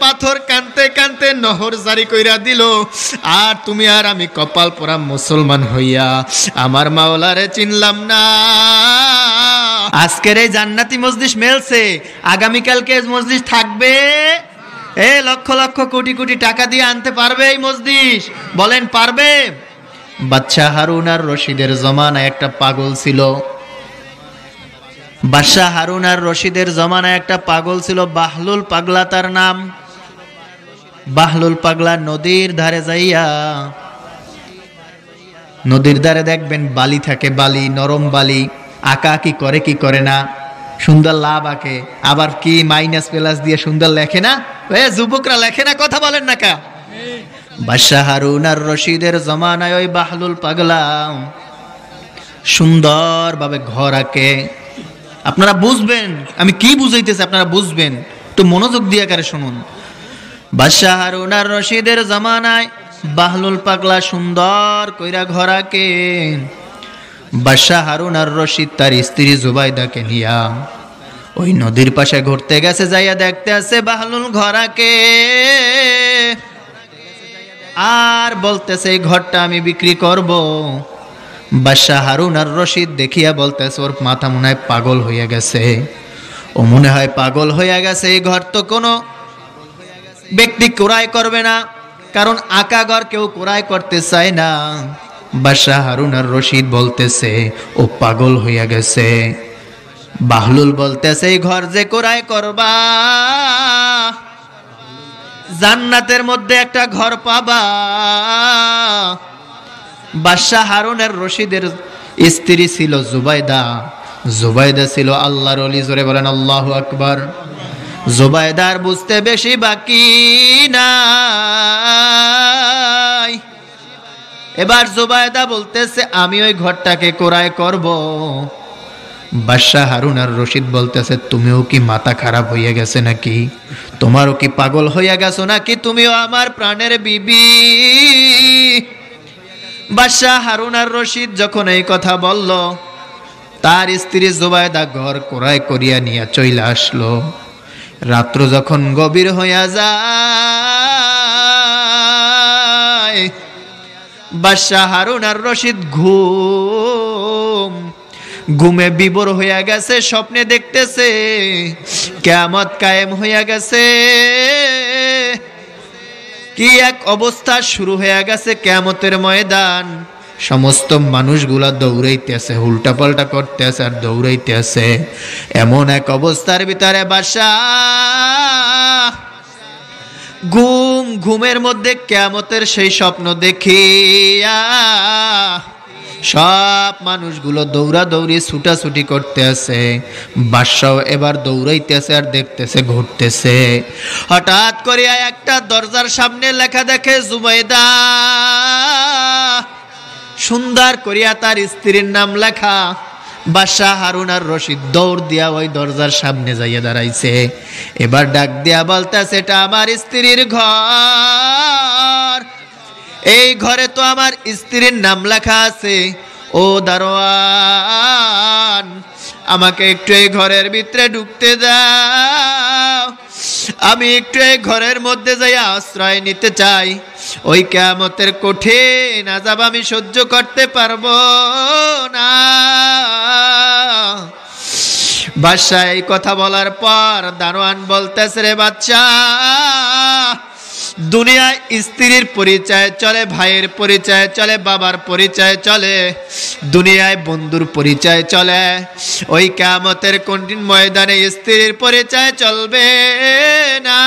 পাথর কানতে কানতে নহর জারি কইরা দিল, আর তুমি আর আমি কপাল পোড়া মুসলমান হইয়া আমার মাওলারে চিনলাম না। আজকের এই জান্নাতি মজলিস মেলছে, আগামীকালকে মজলিস থাকবে। লক্ষ লক্ষ কোটি কোটি টাকা দিয়ে আনতে পারবে এই মজলিস? বলেন পারবে? বাদশাহ হারুন আর রশিদের জমানায় একটা পাগল ছিল। বাদশাহ হারুন আর রশিদের জমানায় একটা পাগল ছিল, বাহলুল পাগলা তার নাম। বাহলুল পাগলা নদীর ধারে যাইয়া, নদীর ধারে দেখবেন বালি থাকে, বালি, নরম বালি, আঁকা কি করে কি করে না, সুন্দর লাভ আঁকে, আবার কি মাইনাস প্লাস দিয়ে সুন্দর লেখে না, যুবকরা লেখে না, কথা বলেন না কা? বাদশাহ হারুন আর রশিদের জমানায় ওই বাহলুল পাগলা সুন্দর ভাবে ঘর আঁকে। আপনারা বুঝবেন আমি কি বুঝাইতেছি, আপনারা বুঝবেন, তো মনোযোগ দিয়ে কারে শুনুন। বাদশাহ হারুন আর রশিদের জমানায় বাহলুল পাগলা সুন্দর কইরা ঘর আঁকে। বাদশাহ হারুন আর রশিদ তার স্ত্রী জুবাইদাকে নিয়া ওই নদীর পাশে ঘুরতে গেছে, যাইয়া দেখতে আছে বাহলুল ঘর আঁকে, আর বলতেছে এই ঘরটা আমি বিক্রি করব। বাদশাহ হারুন আর রশিদ দেখিয়া বলতেছে ওর মাথা মনে হয় পাগল হইয়া গেছে, ও মনে হয় পাগল হইয়া গেছে, এই ঘর তো কোনো ব্যক্তি ক্রয় করবে না, কারণ আঁকা ঘর কেউ ক্রয় করতে চায় না। বাদশাহ হারুন আর রশিদ বলতেছে ও পাগল হইয়া গেছে। বাহলুল বলতেছে এই ঘর যে ক্রয় করবা, জান্নাতের মধ্যে একটা ঘর পাবা। বাদশাহ হারুন আর রশিদের স্ত্রী ছিল জুবাইদা, জুবাইদা ছিল আল্লাহর ওলি, জোরে বলেন আল্লাহু আকবার। জুবাইদার বুঝতে বেশি বাকি নাই। এবার জুবাইদা বলতেছে আমি ওই ঘরটাকে ক্রয় করব। বাদশাহ হারুন আর রশিদ বলতেছে তুমিও কি মাথা খারাপ হইয়া গেছে নাকি, তোমারও কি পাগল হইয়া গেছো নাকি, তুমিও আমার প্রাণের বিবি। বাদশাহ হারুন আর রশিদ যখন এই কথা বলল, তার স্ত্রী জুবাইদা ঘর ক্রয় করিয়া নিয়ে চলে আসলো। রাত্র যখন গভীর হইয়া যায়, বাদশাহ হারুন আর রশিদ ঘুমে বিভোর হইয়া গেছে, স্বপ্নে দেখতেছে কিয়ামত কায়েম হইয়া গেছে, কি এক অবস্থা শুরু হয়ে গেছে কিয়ামতের ময়দান। সমস্ত মানুষগুলা দৌড়াইতেছে, উল্টা পাল্টা করতেছে আর দৌড়াইতেছে। এমন এক অবস্থার ভিতরে বাদশাহ ঘুমের মধ্যে কিয়ামতের সেই স্বপ্ন দেখিয়া সব মানুষগুলো দৌড়াদৌড়ি ছুটাছুটি করতে আছে। বাদশাহ এবার দৌড়াইতেছে আর দেখতেছে, ঘুরতেছে। হঠাৎ করিয়া একটা দরজার সামনে লেখা দেখে জুবাইদা, সুন্দর করিয়া তার স্ত্রীর নাম লেখা। বাদশাহ হারুন আর রশিদ দৌড় দিয়া ওই দরজার সামনে যাইয়া দাঁড়াইছে। এবার ডাক দিয়া বলতেছে এটা আমার স্ত্রীর ঘর, এই ঘরে তো আমার স্ত্রীর নাম লেখা আছে। ও দারোয়ান, আমাকে একটু এই ঘরের ভিতরে ঢুকতে দাও, আমি একটু এই ঘরের মধ্যে যাই আশ্রয় নিতে চাই। ওই কিয়ামতের কঠিন আযাব আমি সহ্য করতে পারবো না। বাদশাহ এই কথা বলার পর দারোয়ান বলতেছে রে বাদশাহ, দুনিয়ায় স্ত্রীর পরিচয় চলে, ভাইয়ের পরিচয় চলে, বাবার পরিচয় চলে, দুনিয়ায় বন্ধুর পরিচয় চলে, ওই কিয়ামতের কঠিন ময়দানে স্ত্রীর পরিচয় চলবে না,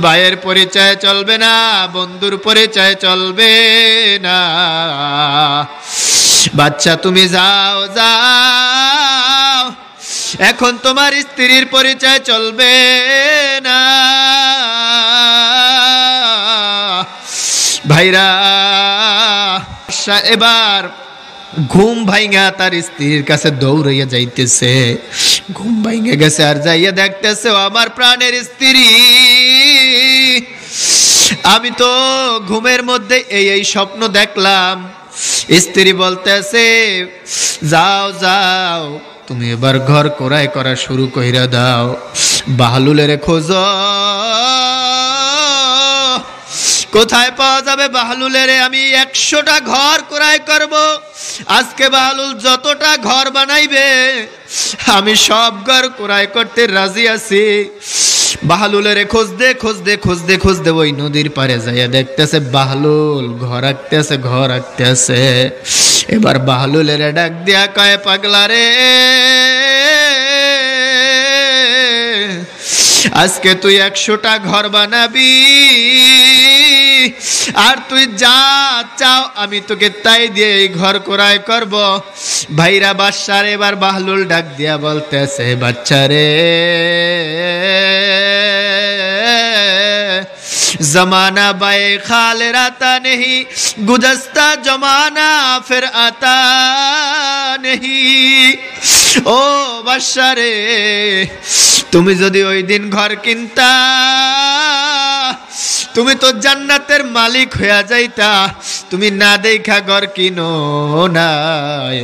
ভাইয়ের পরিচয় চলবে না, বন্ধুর পরিচয় চলবে না। বাচ্চা তুমি যাও যাও, এখন তোমার স্ত্রীর পরিচয় চলবে না। ভাইরা, এবার ঘুম ভাইঙ্গা তার স্ত্রীর কাছে দৌড়াইয়া যাইতেছে। ঘুম ভাইঙ্গা গেছে আর যাইয়া দেখতেছে আমার প্রাণের স্ত্রী, আমি তো ঘুমের মধ্যে এই স্বপ্ন দেখলাম। স্ত্রী বলতেছে যাও যাও, তুমি এবার ঘর ক্রয় করা শুরু কইরা দাও। বাহলুলের খোঁজ, কোথায় পাওয়া যাবে বাহলুলের? আমি 100টা ঘর ক্রয় করব। আজকে বাহলুল যতটা ঘর বানাইবে আমি সব ঘর ক্রয় করতে রাজি আছি। বাহলুলের খোঁজ দে ওই নদীর পারে যাইয়া দেখতেছে বাহলুল ঘর আঁকতে আছে। এবার বাহলুলের ডাক দিয়া কয়, পাগলা রে, আজকে তুই 100টা ঘর বানাবি, আর তুই যা চাও আমি তোকে তাই দিয়ে এই ঘর ক্রয় করব। ভাইরা বাদশার এবার বাহলুল ডাক দিয়া বলতেছে, বাচ্চা রে, जमाना बाए खाल राता नहीं, गुज़श्ता जमाना फिर आता नहीं। ও বাদশা রে, তুমি যদি ওই দিন ঘর কিনতা তুমি তো জান্নাতের মালিক হইয়া যাইতা। তুমি না দেখা ঘর কিনো নাই।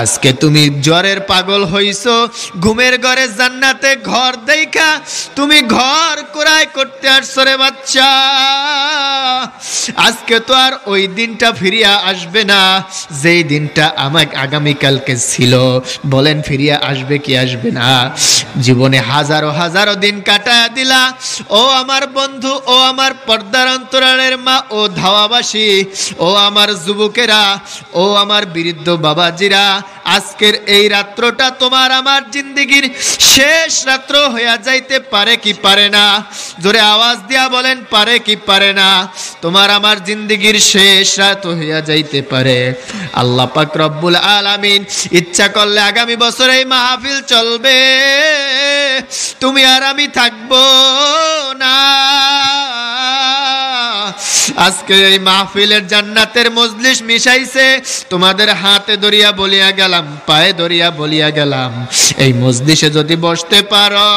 আজকে তুমি জ্বরের পাগল হইছো, ঘুমের ঘরে জান্নাতে ঘর দেখা তুমি ঘর ক্রয় করতে আসছো রে বাচ্চা। আজকে তো আর ওই দিনটা ফিরিয়া আসবে না যেই দিনটা আমার আগামীকালকে ছিল। বলেন ফিরিয়া আসবে কি আসবে না? জীবনে হাজারো হাজারো দিন কাটায়া দিলা। ও আমার বন্ধু, ও আমার পর্দার অন্তরালের মা, ও ধাওয়াবাসী, ও আমার যুবকেরা, ও আমার বৃদ্ধ বাবাজিরা, আজকের এই রাত্রটা তোমার আমার জিন্দেগির শেষ রাত্র হইয়া যাইতে পারে কি পারে না? জোরে আওয়াজ দিয়া বলেন, পারে কি পারে না? তোমার আমার জিন্দেগির শেষ রাত হইয়া যাইতে পারে। আল্লাহ পাক রব্বুল আলামিন ইচ্ছা করলে আগামী বছর এই মাহফিল চলবে, তুমি আর আমি থাকবো না। আজকে এই মাহফিলের জান্নাতের মজলিস মিশাইছে। তোমাদের হাতে ধরিয়া বলিয়া গেলাম, পায়ে ধরিয়া বলিয়া গেলাম, এই মজলিসে যদি বসতে পারো,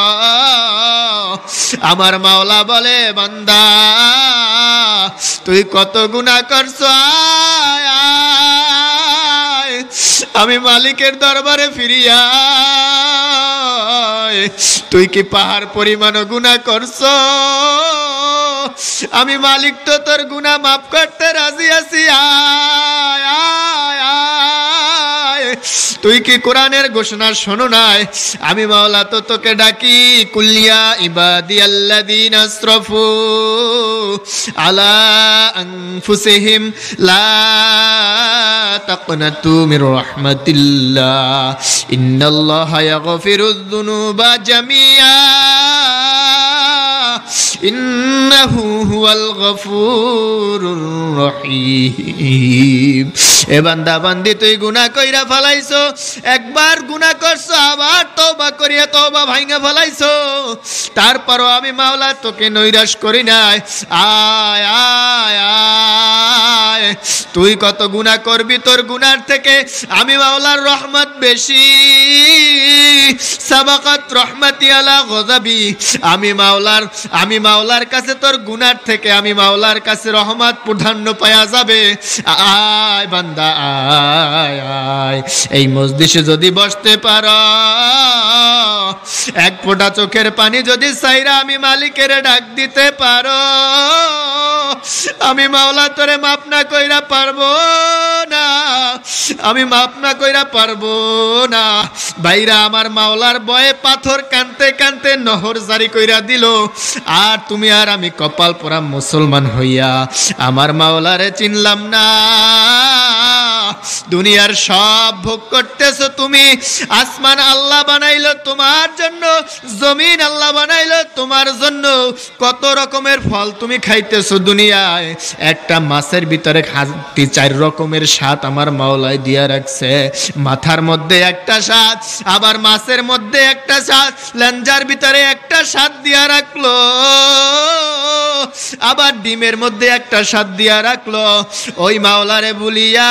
আমার মাওলা বলে, বান্দা তুই কত গুনাহ করছো, আয় আয় আমি মালিকের দরবারে ফিরিয়া। তুই কি পাহাড় পরিমাণ গুনাহ করছো? আমি মালিক তো তোর গুনাহ মাফ করতে রাজি আছি। আয় আয় আয়, তুই কি কোরআনের ঘোষণা শোনো নাই? আমি মাওলা তো তোকে ডাকি, কুলিয়া ইবাদিয়াল্লাযীনা আসরাফু আলা আনফুসিহিম লা তাকনাতু মির রাহমাতিল্লাহ ইন্নাল্লাহা ইয়াগফিরুয যুনুবা জামিআ ইন্নাহু হুয়াল গফুরুর রহিম। এ বান্দা বান্দি, তুই গুনাহ কইরা ফেলাইছো, একবার গুনাহ করছো, আবার তওবা করিয়া তওবা ভাঙা ফেলাইছো, তারপরও আমি মাওলা তোকে নৈরাশ করি নাই। আয় আয় আয়, তুই কত গুনাহ করবি, তোর গুনার থেকে আমি মাওলার রহমত বেশি। সাবাকাত রহমতি আলা গযাবি, আমি মাওলার কাছে তোর গুনার থেকে আমি মাওলার কাছে রহমত প্রাধান্য পাওয়া যাবে। আয় বান্দা আয় আয়, এই মজলিসে যদি বসতে পারো, এক ফোঁটা চোখের পানি যদি সাইরা আমি মালিকের ডাক দিতে পারো, আমি মাওলা তোরে মাফ না কইরা পারবো না, আমি মাফ না কইরা পারবো না। ভাইরা আমার মাওলার ভয়ে পাথর কানতে কানতে নহর জারি কইরা দিল, আর তুমি আর আমি কপাল পোড়া মুসলমান হইয়া আমার মাওলারে চিনলাম না। দুনিয়ার সব ভোগ করতেছো তুমি। আসমান আল্লাহ বানাইলো তোমার জন্য, জমিন আল্লাহ বানাইলো তোমার জন্য, কত রকমের ফল তুমি খাইতেছো দুনিয়ায়। একটা মাছের ভিতরে 4 রকমের স্বাদ আমার মাওলাই দিয়া রাখছে। মাথার মধ্যে একটা স্বাদ, আবার মাছের মধ্যে একটা স্বাদ, লেঞ্জার ভিতরে একটা স্বাদ দিয়া রাখলো, আবার ডিমের মধ্যে একটা স্বাদ দিয়া রাখলো। ওই মাওলারে বলিয়া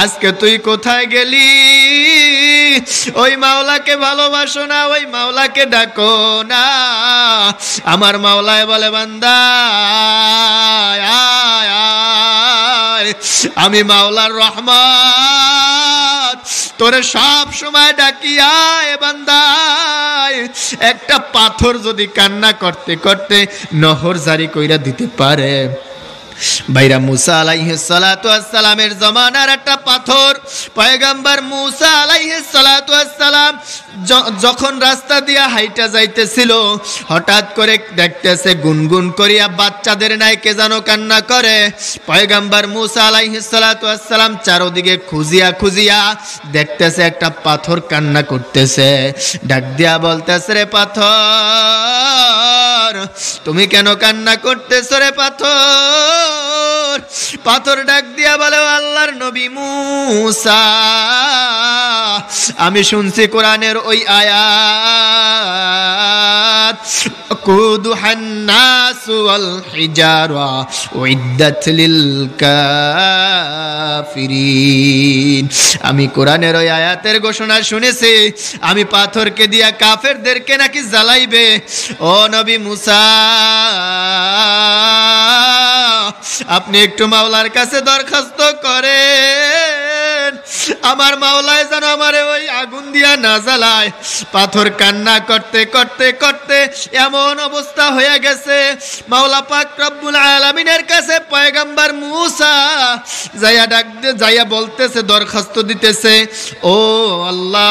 আজকে তুই কোথায় গেলি? ওই মাওলাকে ভালোবাসো না, ওই মাওলাকে ডাকো না। আমার মাওলায় বলে, বান্দা আয় আয়, আমি মাওলার রহমত তোরে সব সময় ডাকি আয় বান্দা, একটা পাথর যদি কান্না করতে করতে নহর জারি কইরা দিতে পারে। ভাইরা মুসা আলাইহিস সালাতু ওয়াস সালামের জমানার একটা পাথর, পয়গম্বর মুসা আলাইহিস সালাতু ওয়াস সালাম যখন রাস্তা দিয়া হাইটা যাইতেছিল, হঠাৎ করে দেখতেছে গুনগুন করিয়া বাচ্চাদের নাই কে যেন কান্না করে। পয়গম্বর মুসা আলাইহিস সালাতু ওয়াস সালাম চারদিকে খুঁজিয়া খুঁজিয়া দেখতেছে একটা পাথর কান্না করতেছে। ডাক দিয়া বলতেছে, রে পাথর তুমি কেন কান্না করতেছ রে পাথর? পাথর ডাক দিয়া বলে, আল্লাহর নবী মুসা, আমি শুনছি কোরআনের ওই আয়াত, কুদুহান নাস ওয়াল হিজারা উইদ্দাত লিল কাফিরিন। আমি কোরআনের ওই আয়াতের ঘোষণা শুনেছি, আমি পাথরকে দিয়া কাফেরদেরকে নাকি জ্বালাইবে। ও নবী মুসা, আপনি একটু মাওলার কাছে দরখাস্ত করেন, আমার মাওলায় যেন আমারে ওই আগুন দিয়া না জ্বালায়। পাথর কান্না করতে করতে করতে এমন অবস্থা হয়ে গেছে, মাওলা পাক রব্বুল আলামিনের কাছে পয়গম্বর মুসা যাইয়া যাইয়া বলতেছে, দরখাস্ত দিতেছে, ও আল্লাহ,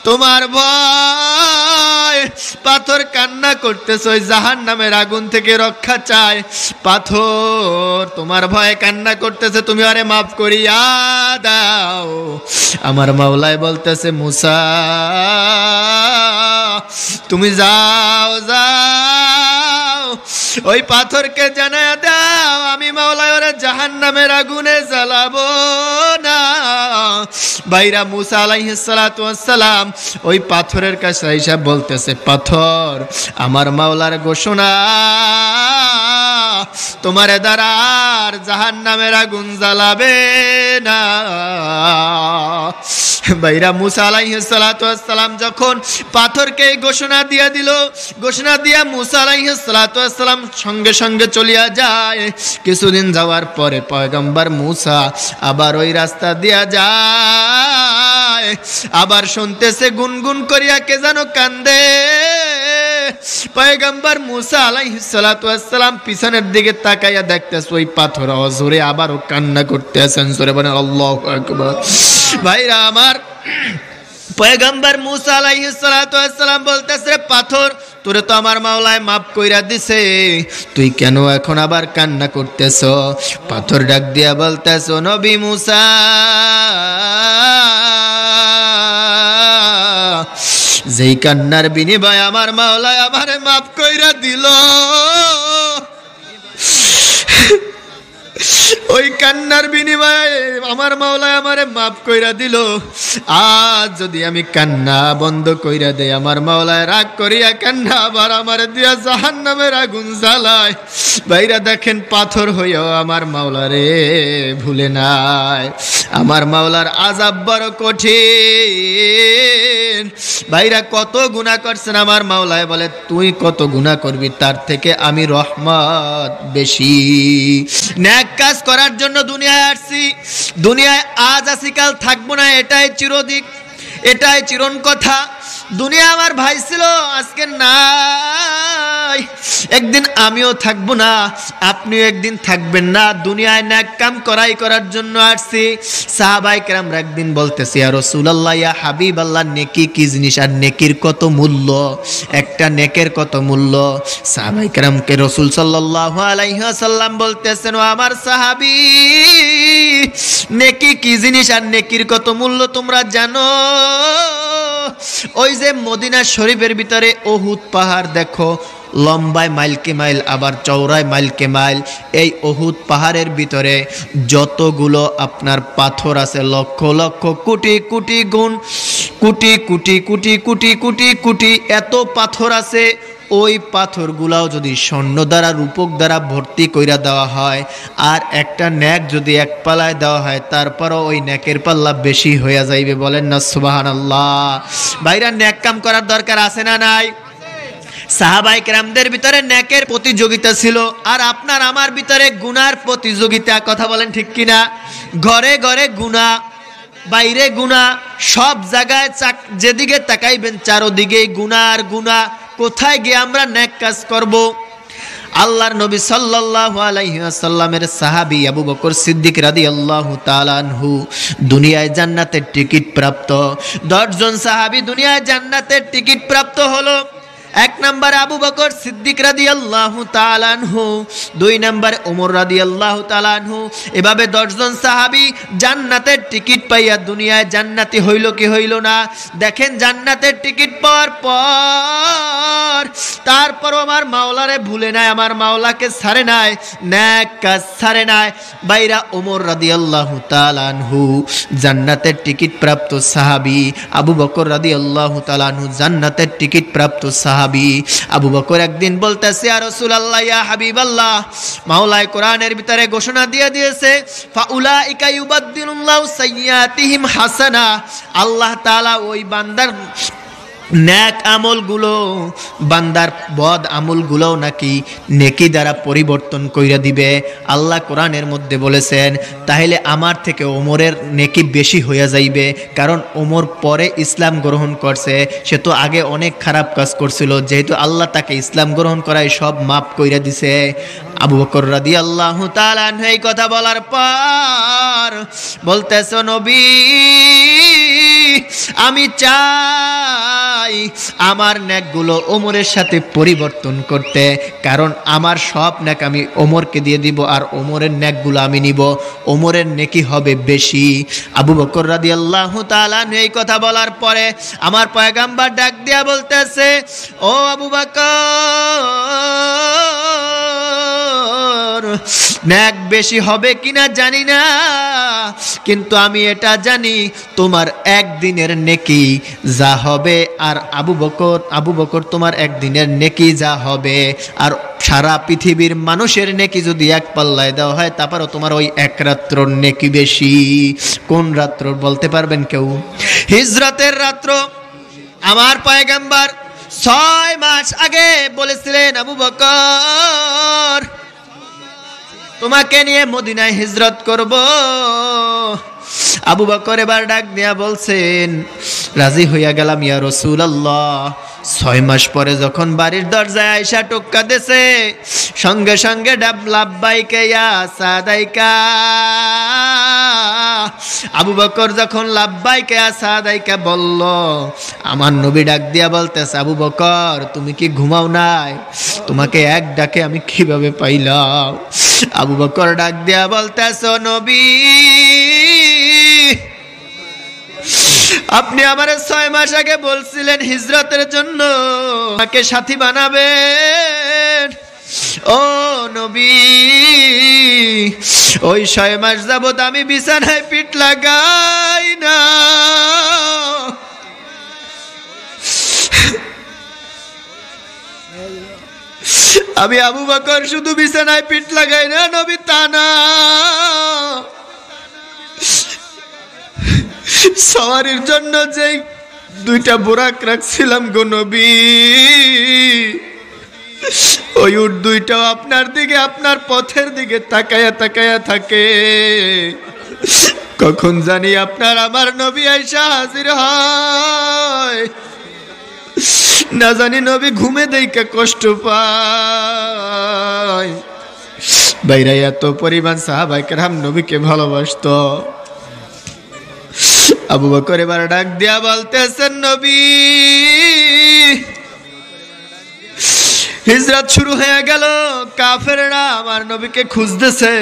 তোমার ভয় পাথর কান্না করতেছে, ওই জাহান্নামের আগুন থেকে রক্ষা চায়। পাথর তোমার ভয়ে কান্না করতেছে, তুমি আরে মাফ করিয়া দাও। আমার মাওলায় বলতেছে, মুসা তুমি যাও যাও, ওই পাথরকে জানায়া দাও আমি মাওলায় ওরে জাহান্নামের আগুনে জ্বালাবো না। ভাইরা মুসা আলাইহিস সালাতু ওয়াস সালাম ওই পাথরের কাছে আইসা বলতেছে, পাথর আমার মাওলার ঘোষণা, তোমার দ্বারা আর জাহান্নামের আগুন জ্বালাবে না। ভাইরা মুসা আলাইহিস সালাতু ওয়াস সালাম যখন পাথরকে ঘোষণা দিয়া দিল, ঘোষণা দিয়া মুসা আলাইহিস সালাতু ওয়াস সালাম সঙ্গে সঙ্গে চলিয়া যায়। কিছুদিন যাওয়ার পরে পয়গম্বর মুসা আবার ওই রাস্তা দিয়া যায়, আবার শুনতেছে গুনগুন করিয়া কে যেন কান্দে। পয়গম্বর মুসা আলাইহিস সালাতু ওয়াস সালাম পিছনের দিকে তাকাইয়া দেখতেছে ওই পাথর জোরে আবারও কান্না করতেছেন, জোরে বলেন আল্লাহু আকবার। ভাইরা আমার, পয়গম্বর মুসা আলাইহিস সালাতু ওয়াস সালাম বলতেছে, পাথর তোরে তো আমার মাওলায় মাফ কইরা দিছে, তুই কেন এখন আবার কান্না করতেছ? পাথর ডাক দিয়া বলতেছ, নবী মুসা, যেই কান্নার বিনিময়ে আমার মাওলায় আমারে মাফ কইরা দিল, ওই কান্নার বিনিময়ে আমার মাওলায় আমারে মাফ কইরা দিল। আজ যদি আমি কান্না বন্ধ কইরা দেই, আমার মাওলায় রাগ করিয়া কান্না আবার আমার দিয়া জাহান্নামের আগুন জ্বালায়। ভাইরা দেখেন, পাথর হইয়াও আমার মাওলারে ভুলে নাই। আমার মাওলার আযাব বড় কঠিন। ভাইরা কত গুনাহ করছেন, আমার মাওলায় বলে তুই কত গুনাহ করবি, তার থেকে আমি রহমত বেশি। নেক কাজ করার জন্য দুনিয়ায় আসছি, দুনিয়ায় আজ আসি কাল থাকবো না, এটাই চিরদিক, এটাই চিরন কথা। দুনিয়া আমার ভাই ছিল, আজকে নাই, একদিন আমিও থাকবো না, আপনিও একদিন থাকবেন না। দুনিয়ায় নেক কাম করার জন্য আসছি। সাহাবায়ে কেরামরা একদিন বলতেছে, ইয়া রাসূলুল্লাহ, ইয়া হাবিবাল্লাহ, নেকি কি জিনিস আর নেকির কত মূল্য, একটা নেকের কত মূল্য। সাহাবায়ে কেরামকে রাসূল সাল্লাল্লাহু আলাইহি ওয়াসাল্লাম বলতেছেন, ও আমার সাহাবী, নেকি কি জিনিস আর নেকির কত মূল্য তোমরা জানো? ওই যে মদিনা শরীফের ভিতরে উহুদ পাহাড় দেখো, লম্বায় মাইলকে মাইল, আবার চওড়ায় মাইলকে মাইল। এই উহুদ পাহাড়ের ভিতরে যতগুলো আপনার পাথর আছে, লক্ষ লক্ষ কোটি কোটি গুণ, কোটি কোটি কোটি কোটি কোটি কোটি এত পাথর আছে। ওই পাথরগুলাও যদি স্বর্ণ দ্বারা, রূপক দ্বারা ভর্তি কইরা দেওয়া হয়, আর একটা নেক যদি এক পাল্লায় দেওয়া হয়, তারপরও ওই নেকের পাল্লা বেশি হইয়া যাইবে। বলেন না সুবহানাল্লাহ। ভাইরা, নেক কাম করার দরকার আছে না নাই? সাহাবায়ে কেরামদের ভিতরে নেকের প্রতিযোগিতা ছিল, আর আপনার আমার ভিতরে গুনার প্রতিযোগিতা। কথা বলেন ঠিক কিনা? ঘরে ঘরে গুনাহ, বাইরে গুনাহ, সব জায়গায় যেদিকে তাকাইবেন চারদিকেই গুনাহ আর গুনাহ। কোথায় গিয়ে আমরা নেক কাজ করব? আল্লাহর নবী সাল্লাল্লাহু আলাইহি ওয়াসাল্লামের সাহাবী আবু বকর সিদ্দিক রাদিয়াল্লাহু তাআলা আনহু দুনিয়ায় জান্নাতের টিকিট প্রাপ্ত। 10 জন সাহাবী দুনিয়ায় জান্নাতের টিকিট প্রাপ্ত হলো। 1 নম্বর আবু বকর সিদ্দিক রাদিয়াল্লাহু তাআলা আনহু, 2 নম্বর ওমর রাদিয়াল্লাহু তাআলা আনহু। এভাবে 10 জন সাহাবী জান্নাতের টিকিট পাইয়া দুনিয়ায় জান্নাতি হইল কি হইল না? দেখেন, জান্নাতের টিকিট পাওয়ার পর তারপরও আমার মাওলারে ভুলে নাই, আমার মাওলাকে ছাড়ে নাই, নেক কাজ ছাড়ে নাই। বাইরা ওমর রাদিয়াল্লাহু তাআলা আনহু জান্নাতের টিকিট প্রাপ্ত সাহাবী, আবু বকর রাদিয়াল্লাহু তাআলা আনহু জান্নাতের টিকিট প্রাপ্ত সাহাবী। আবু বকর একদিন বলতেছে, ইয়া রাসূলুল্লাহ, ইয়া হাবিবাল্লাহ, মাওলায় কোরআনের ভিতরে ঘোষণা দিয়ে দিয়েছে, ফাউলাইকা ইউবাদদিলুল্লাহু সাইয়্যাতিহিম হাসানা। আল্লাহ তাআলা ওই বান্দার নেক আমলগুলো, বান্দার বদ আমলগুলো নাকি নেকি দ্বারা পরিবর্তন কইরা দিবে। আল্লাহ কোরআনের মধ্যে বলেছেন, তাহলে আমার থেকে ওমরের নেকি বেশি হইয়া যাইবে, কারণ ওমর পরে ইসলাম গ্রহণ করছে, সে তো আগে অনেক খারাপ কাজ করছিল, যেহেতু আল্লাহ তাকে ইসলাম গ্রহণ করায় সব মাফ কইরা দিছে। আবু বকর রাদিয়াল্লাহু তাআলা আনহু এই কথা বলার পর বলতেছে, নবী, আমি চাই আমার নেকগুলো ওমরের সাথে পরিবর্তন করতে, কারণ আমার সব নেক আমি ওমরকে দিয়ে দিব, আর ওমরের নেকগুলো আমি নিব, ওমরের নেকি হবে বেশি। আবু বকর রাদিয়াল্লাহু তাআলা এই কথা বলার পরে আমার পয়গম্বর ডাক দিয়া বলতেছে, ও আবু বকর, নেক বেশি হবে কিনা জানি না, কিন্তু আমি এটা জানি তোমার একদিনের নেকি যা হবে, আর আবু বকর তোমার একদিনের নেকি যা হবে, আর সারা পৃথিবীর মানুষের নেকি যদি এক পাল্লায় দেওয়া হয়, তারপরও তোমার ওই এক রাত্রর নেকি বেশি। কোন রাত্র বলতে পারবেন কেউ? হিজরতের রাত্র। আমার পয়গম্বর 6 মাস আগে বলেছিলেন, আবু বকর, তোমাকে নিয়ে মদিনায় হিজরত করব। আবু বকর এবার ডাক দিয়া বলছেন, রাজি হইয়া গেলাম ইয়া রাসূলুল্লাহ। 6 মাস পরে যখন বাড়ির দরজায় আয়েশা টোক্কা দিয়েছে, সঙ্গে সঙ্গে লাব্বাইকা ইয়া সাদাইকা। আবু বকর যখন লাব্বাইকা ইয়া সাদাইকা বলল, আমার নবী ডাক দিয়া বলতেছে, আবু বকর, তুমি কি ঘুমাও নাই? তোমাকে এক ডাকে আমি কিভাবে পাইলাম? আবু বকর ডাক দিয়া বলতেছে, নবী, আপনি আমার 6 মাস আগে বলছিলেন হিজরতের জন্য আমাকে সাথী বানাবেন। ও নবী, ওই 6 মাস যাবত আমি বিছানায় পিঠ লাগাই না। আমি আবু বকর শুধু বিছানায় পিঠ লাগাই না, নবী, তা না, সওয়ারির জন্য যে 2টা বোরাক রাখছিলাম গো নবী, ওই উট 2টাও আপনার দিকে, আপনার পথের দিকে তাকায়া তাকায়া থাকে। কখন জানি আপনার আমার নবী আয়েশা হাজির হয়, না জানি নবী ঘুমে দেইকা কষ্ট পায়। বাইরে এত পরিমাণ সাহাবায়ে কেরাম নবীকে ভালোবাসতো। আবু বকর এবার ডাক দিয়া বলতেছেন, নবী, হিজরত শুরু হয়ে গেল, কাফেররা আমার নবীকে খুঁজতেছে,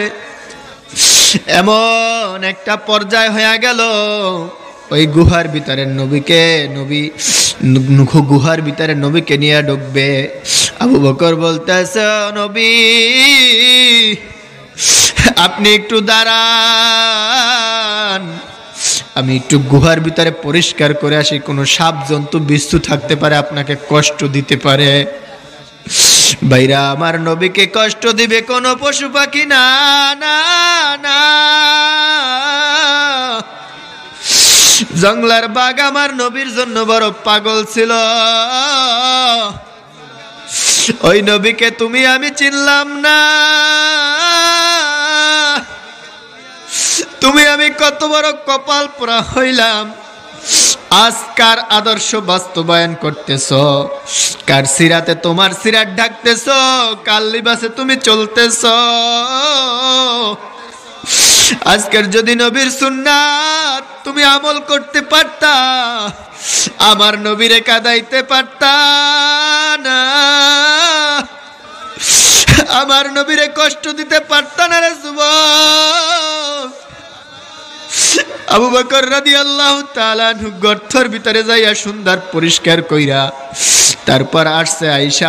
এমন একটা পর্যায় হয়ে গেল, ওই গুহার ভিতরে গুহার ভিতরে নবীকে নিয়ে ঢুকবে। আবু বকর বলতেছে, নবী, আপনি একটু দাঁড়ান, আমি একটু গুহার ভিতরে পরিষ্কার করে আসি, কোনো সাপ জন্তু বিচ্ছু থাকতে পারে, আপনাকে কষ্ট দিতে পারে। ভাইরা, আমার নবীকে কষ্ট দিবে কোনো পশু পাখি না, না, না, জঙ্গলার বাঘ আমার নবীর জন্য বড় পাগল ছিল। ওই নবীকে তুমি আমি চিনলাম না। তুমি আমি কত বড় কপাল পোড়া হইলাম, আজকার আদর্শ বাস্তবায়ন করতেছ, কার সিরাতে তোমার সিরাত ঢাকতেছ, কার লিবাসে তুমি চলতেছ। আজকের যদি নবীর সুন্নাত তুমি আমল করতে পারতা, আমার নবীরে কাঁদাইতে পারতা না, আমার নবীরে কষ্ট দিতে পারতা না রে যুবক। আবু বকর রাদিয়াল্লাহু তাআলা আনহু গর্তের ভিতরে যাইয়া সুন্দর পরিষ্কার কইরা তারপর আসছে আয়েশা